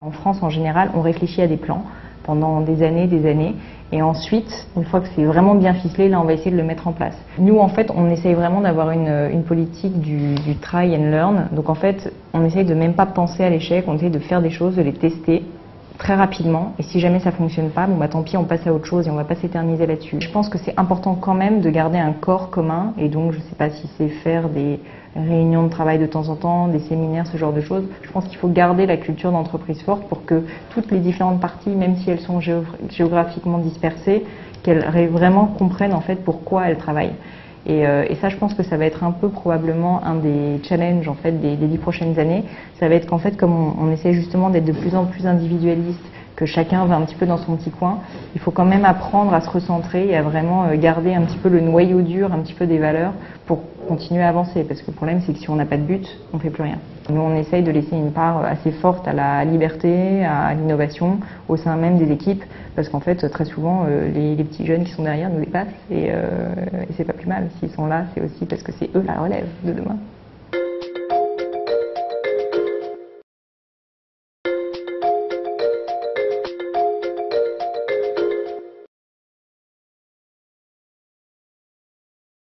En France, en général, on réfléchit à des plans pendant des années, et ensuite, une fois que c'est vraiment bien ficelé, là, on va essayer de le mettre en place. Nous, en fait, on essaye vraiment d'avoir une politique du try and learn. Donc, en fait, on essaye de même pas penser à l'échec, on essaye de faire des choses, de les tester très rapidement, et si jamais ça fonctionne pas, bon bah tant pis, on passe à autre chose et on va pas s'éterniser là-dessus. Je pense que c'est important quand même de garder un corps commun, et donc je sais pas si c'est faire des réunions de travail de temps en temps, des séminaires, ce genre de choses. Je pense qu'il faut garder la culture d'entreprise forte pour que toutes les différentes parties, même si elles sont géographiquement dispersées, qu'elles vraiment comprennent en fait pourquoi elles travaillent. Et ça, je pense que ça va être un peu probablement un des challenges en fait des 10 prochaines années. Ça va être qu'en fait, comme on essaie justement d'être de plus en plus individualiste, que chacun va un petit peu dans son petit coin, il faut quand même apprendre à se recentrer et à vraiment garder un petit peu le noyau dur, un petit peu des valeurs pour continuer à avancer. Parce que le problème, c'est que si on n'a pas de but, on ne fait plus rien. Nous, on essaye de laisser une part assez forte à la liberté, à l'innovation, au sein même des équipes, parce qu'en fait, très souvent, les petits jeunes qui sont derrière nous dépassent, et c'est pas plus mal. S'ils sont là, c'est aussi parce que c'est eux la relève de demain.